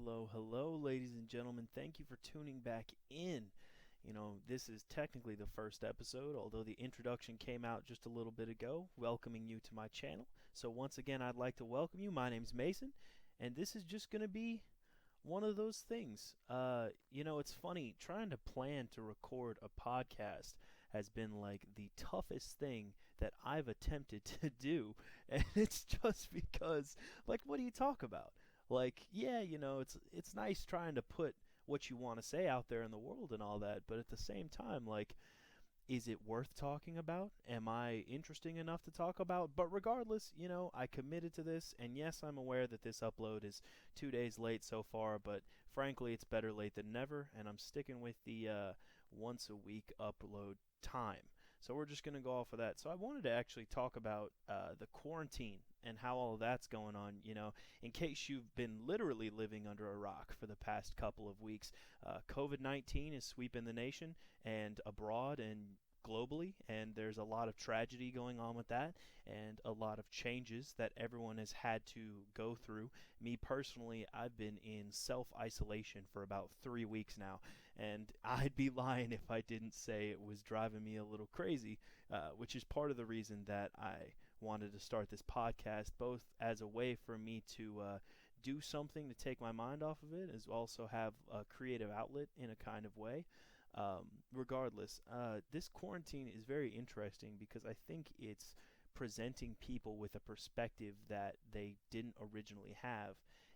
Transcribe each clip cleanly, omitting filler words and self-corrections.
Hello, hello, ladies and gentlemen. Thank you for tuning back in. This is technically the first episode, although the introduction came out just a little bit ago, welcoming you to my channel. So, once again, I'd like to welcome you. My name's Mason, and this is just going to be one of those things. It's funny, trying to plan to record a podcast has been like the toughest thing that I've attempted to do. And it's just because, like, what do you talk about? Like, yeah, it's nice trying to put what you want to say out there in the world and all that, but at the same time, like, is it worth talking about? Am I interesting enough to talk about? But regardless, I committed to this, and yes, I'm aware that this upload is 2 days late so far, but frankly, it's better late than never, and I'm sticking with the once a week upload time. So we're just going to go off of that. So I wanted to actually talk about the quarantine and how all of that's going on, in case you've been literally living under a rock for the past couple of weeks. COVID-19 is sweeping the nation and abroad and globally, and there's a lot of tragedy going on with that and a lot of changes that everyone has had to go through. Me personally, I've been in self-isolation for about 3 weeks now, and I'd be lying if I didn't say it was driving me a little crazy, which is part of the reason that I wanted to start this podcast, both as a way for me to do something to take my mind off of it, as also have a creative outlet in a kind of way. Regardless, this quarantine is very interesting because I think it's presenting people with a perspective that they didn't originally have,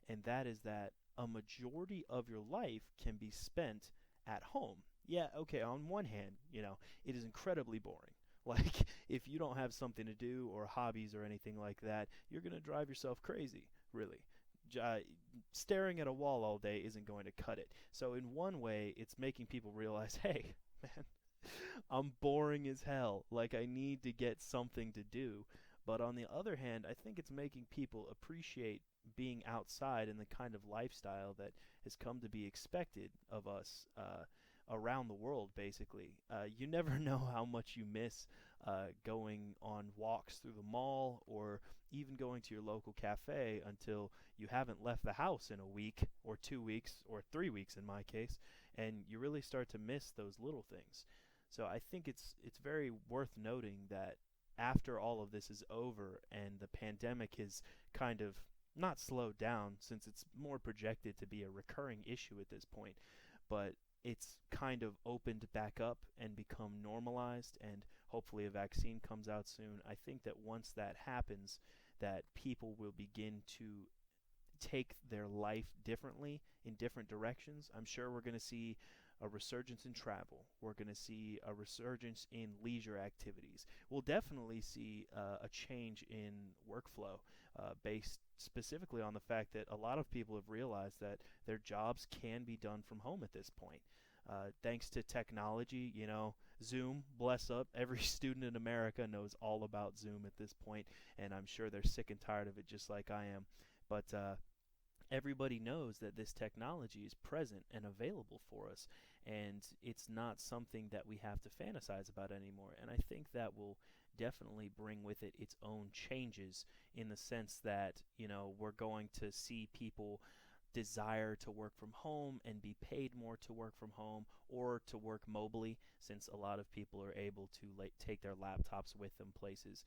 and that is that a majority of your life can be spent at home. Yeah, okay, on one hand, it is incredibly boring. Like, if you don't have something to do or hobbies or anything like that, you're going to drive yourself crazy, really. Uh, Staring at a wall all day isn't going to cut it. So, in one way, it's making people realize, hey, man, I'm boring as hell. Like, I need to get something to do. But on the other hand, I think it's making people appreciate being outside and the kind of lifestyle that has come to be expected of us around the world, basically. You never know how much you miss going on walks through the mall or even going to your local cafe until you haven't left the house in a week or 2 weeks or 3 weeks in my case, and you really start to miss those little things. So I think it's very worth noting that after all of this is over and the pandemic is kind of not slowed down, since it's more projected to be a recurring issue at this point, but it's kind of opened back up and become normalized, and hopefully a vaccine comes out soon. I think that once that happens, that people will begin to take their life differently in different directions. I'm sure we're going to see a resurgence in travel. We're going to see a resurgence in leisure activities. We'll definitely see a change in workflow based specifically on the fact that a lot of people have realized that their jobs can be done from home at this point. Thanks to technology, Zoom, bless up. Every student in America knows all about Zoom at this point, and I'm sure they're sick and tired of it just like I am. But everybody knows that this technology is present and available for us, and it's not something that we have to fantasize about anymore. And I think that will definitely bring with it its own changes, in the sense that, we're going to see people desire to work from home and be paid more to work from home or to work mobily, since a lot of people are able to take their laptops with them places.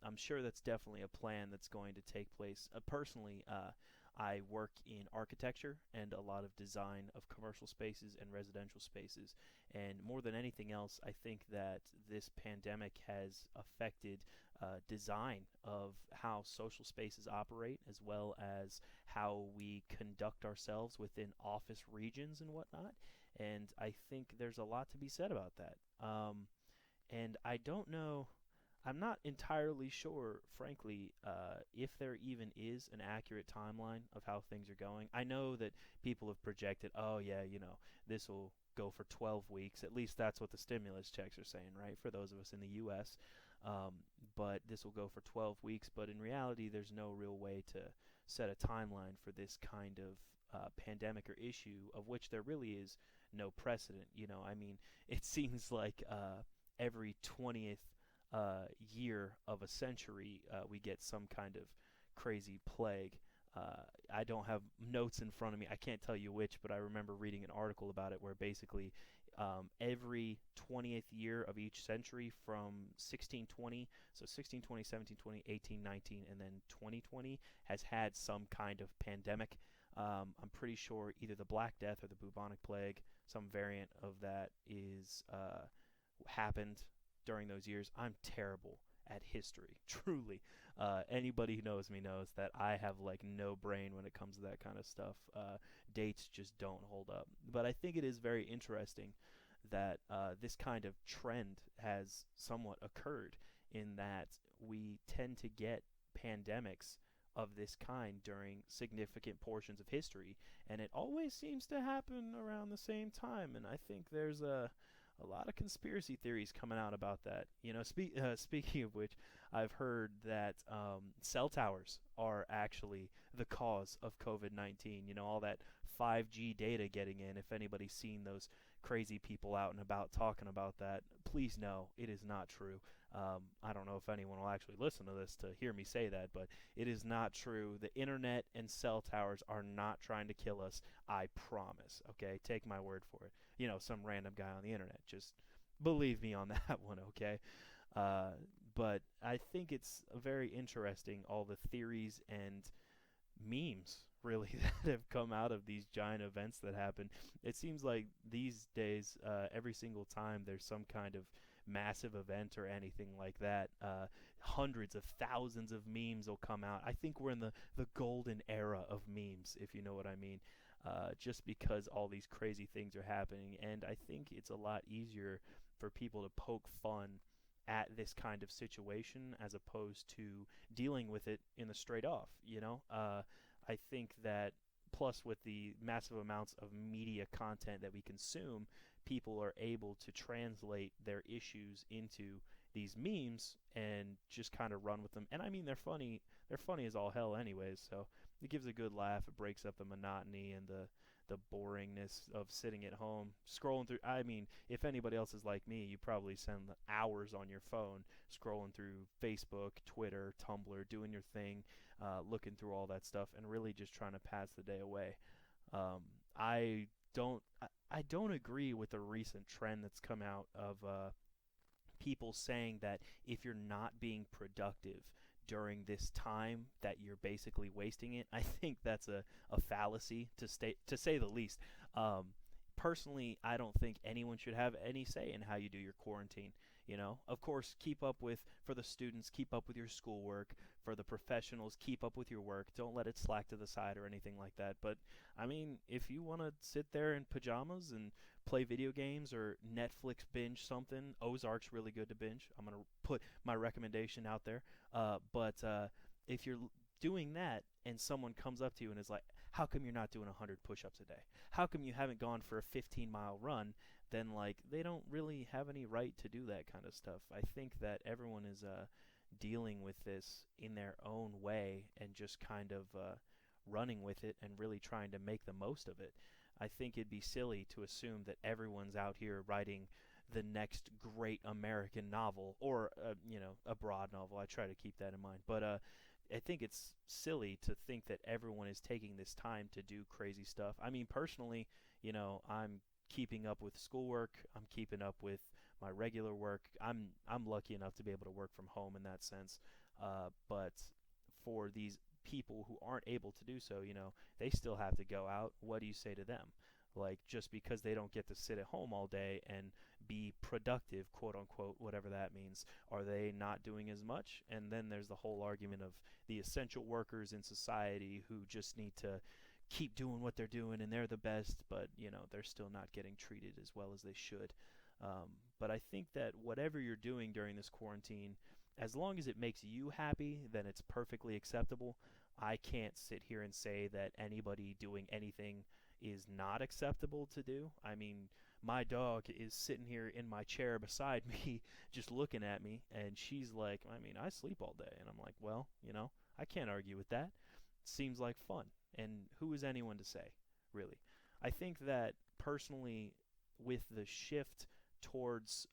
I'm sure that's definitely a plan that's going to take place. Personally, I work in architecture and a lot of design of commercial spaces and residential spaces, and more than anything else, I think that this pandemic has affected design of how social spaces operate, as well as how we conduct ourselves within office regions and whatnot. And I think there's a lot to be said about that. And I don't know. I'm not entirely sure, frankly, if there even is an accurate timeline of how things are going. I know that people have projected, oh, yeah, this will go for 12 weeks. At least that's what the stimulus checks are saying, right, for those of us in the U.S. But this will go for 12 weeks. But in reality, there's no real way to set a timeline for this kind of pandemic or issue, of which there really is no precedent. I mean, it seems like every 20th year of a century, we get some kind of crazy plague. I don't have notes in front of me. I can't tell you which, but I remember reading an article about it where basically every 20th year of each century from 1620, so 1620, 1720, 1819, and then 2020 has had some kind of pandemic. I'm pretty sure either the Black Death or the bubonic plague, some variant of that, is happened during those years. I'm terrible at history, truly. Anybody who knows me knows that I have like no brain when it comes to that kind of stuff. Dates just don't hold up. But I think it is very interesting that this kind of trend has somewhat occurred in that we tend to get pandemics of this kind during significant portions of history, and it always seems to happen around the same time. And I think there's a lot of conspiracy theories coming out about that. Speaking of which, I've heard that cell towers are actually the cause of COVID-19. All that 5G data getting in. If anybody's seen those crazy people out and about talking about that, please know it is not true. I don't know if anyone will actually listen to this to hear me say that, but it is not true. The internet and cell towers are not trying to kill us. I promise. Okay, take my word for it. Some random guy on the internet. Just believe me on that one, okay? But I think it's very interesting, all the theories and memes, really, that have come out of these giant events that happen. It seems like these days, every single time there's some kind of massive event or anything like that, hundreds of thousands of memes will come out. I think we're in the golden era of memes, if you know what I mean. Just because all these crazy things are happening. And I think it's a lot easier for people to poke fun at this kind of situation as opposed to dealing with it in the straight off. I think that plus with the massive amounts of media content that we consume, people are able to translate their issues into these memes and just kind of run with them. And I mean, they're funny. They're funny as all hell anyways, so it gives a good laugh. It breaks up the monotony and the boringness of sitting at home scrolling through. I mean, if anybody else is like me, you probably spend hours on your phone scrolling through Facebook, Twitter, Tumblr, doing your thing, looking through all that stuff, and really just trying to pass the day away. I don't agree with the recent trend that's come out of people saying that if you're not being productive during this time that you're basically wasting it. I think that's a fallacy to say the least. Personally, I don't think anyone should have any say in how you do your quarantine. Of course, for the students, keep up with your schoolwork. For the professionals, keep up with your work. Don't let it slack to the side or anything like that. But, I mean, if you want to sit there in pajamas and play video games or Netflix binge something, Ozark's really good to binge. I'm going to put my recommendation out there. But if you're doing that and someone comes up to you and is like, how come you're not doing 100 push-ups a day? How come you haven't gone for a 15-mile run? Then, they don't really have any right to do that kind of stuff. I think that everyone is dealing with this in their own way and just kind of running with it and really trying to make the most of it. I think it'd be silly to assume that everyone's out here writing the next great American novel or, a broad novel. I try to keep that in mind. But I think it's silly to think that everyone is taking this time to do crazy stuff. I mean, personally, I'm keeping up with schoolwork. I'm keeping up with my regular work. I'm lucky enough to be able to work from home in that sense. But for these people who aren't able to do so, they still have to go out. What do you say to them? Just because they don't get to sit at home all day and be productive, quote unquote, whatever that means, are they not doing as much? And then there's the whole argument of the essential workers in society who just need to keep doing what they're doing and they're the best, but they're still not getting treated as well as they should. But I think that whatever you're doing during this quarantine, as long as it makes you happy, then it's perfectly acceptable. I can't sit here and say that anybody doing anything is not acceptable to do. I mean, my dog is sitting here in my chair beside me just looking at me, and she's like, I mean, I sleep all day. And I'm like, well, I can't argue with that. It seems like fun. And who is anyone to say, really? I think that personally, with the shift towards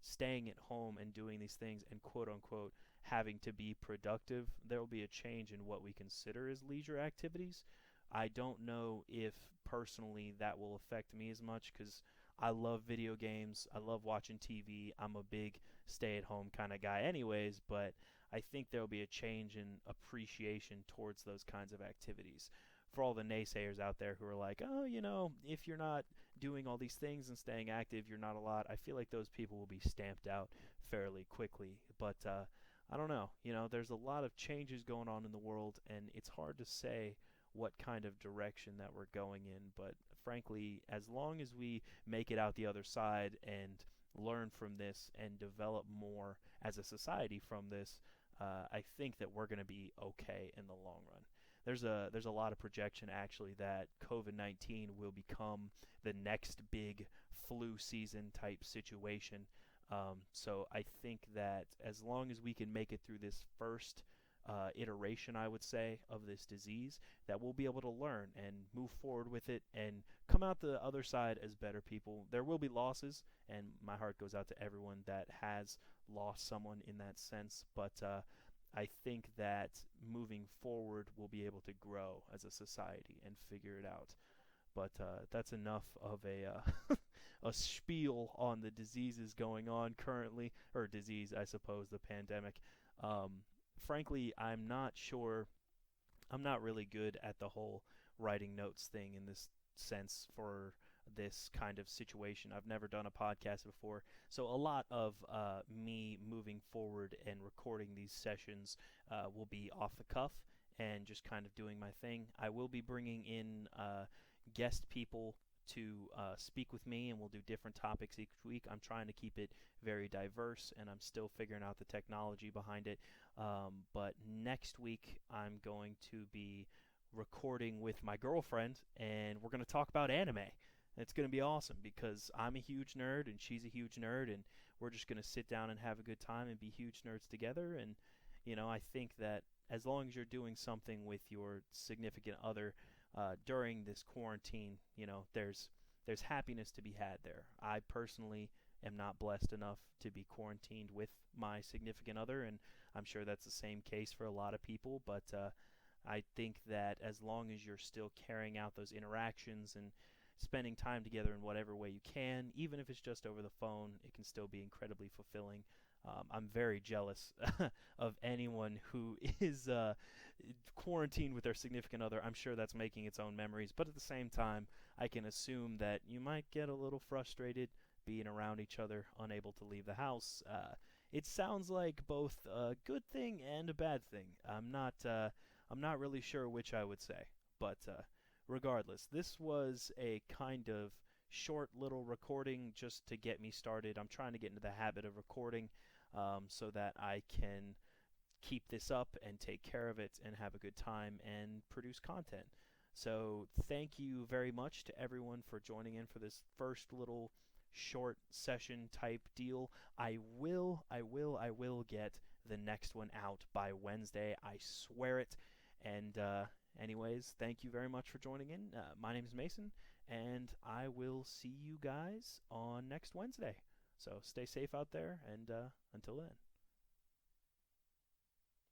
staying at home and doing these things and quote unquote having to be productive, there will be a change in what we consider as leisure activities. I don't know if personally that will affect me as much because I love video games. I love watching TV. I'm a big stay at home kind of guy, anyways, but I think there will be a change in appreciation towards those kinds of activities. For all the naysayers out there who are like, oh, if you're not doing all these things and staying active, you're not a lot, I feel like those people will be stamped out fairly quickly. But I don't know. There's a lot of changes going on in the world, and it's hard to say what kind of direction that we're going in. But frankly, as long as we make it out the other side and learn from this and develop more as a society from this, I think that we're going to be okay in the long run. There's a lot of projection actually that COVID-19 will become the next big flu season type situation. So I think that as long as we can make it through this first iteration, I would say, of this disease, that we'll be able to learn and move forward with it and come out the other side as better people. There will be losses, and my heart goes out to everyone that has lost someone in that sense, but I think that moving forward we'll be able to grow as a society and figure it out. But that's enough of a spiel on the diseases going on currently, or disease, I suppose, the pandemic. Frankly, I'm not sure. I'm not really good at the whole writing notes thing in this sense for this kind of situation. I've never done a podcast before, so a lot of me moving forward and recording these sessions will be off the cuff and just kind of doing my thing. I will be bringing in guest people to speak with me, and we'll do different topics each week. I'm trying to keep it very diverse, and I'm still figuring out the technology behind it. But next week, I'm going to be recording with my girlfriend, and we're going to talk about anime. It's going to be awesome because I'm a huge nerd, and she's a huge nerd, and we're just going to sit down and have a good time and be huge nerds together. And, I think that as long as you're doing something with your significant other, during this quarantine, there's happiness to be had there. I personally am not blessed enough to be quarantined with my significant other, and I'm sure that's the same case for a lot of people, but I think that as long as you're still carrying out those interactions and spending time together in whatever way you can, even if it's just over the phone, it can still be incredibly fulfilling. I'm very jealous of anyone who is quarantined with their significant other. I'm sure that's making its own memories, but at the same time, I can assume that you might get a little frustrated being around each other, unable to leave the house. It sounds like both a good thing and a bad thing. I'm not really sure which I would say, but regardless, this was a kind of short little recording just to get me started. I'm trying to get into the habit of recording so that I can keep this up and take care of it and have a good time and produce content. So thank you very much to everyone for joining in for this first little short session type deal. I will get the next one out by Wednesday. I swear it. And anyways, thank you very much for joining in. My name is Mason, and I will see you guys on next Wednesday. So stay safe out there, and until then.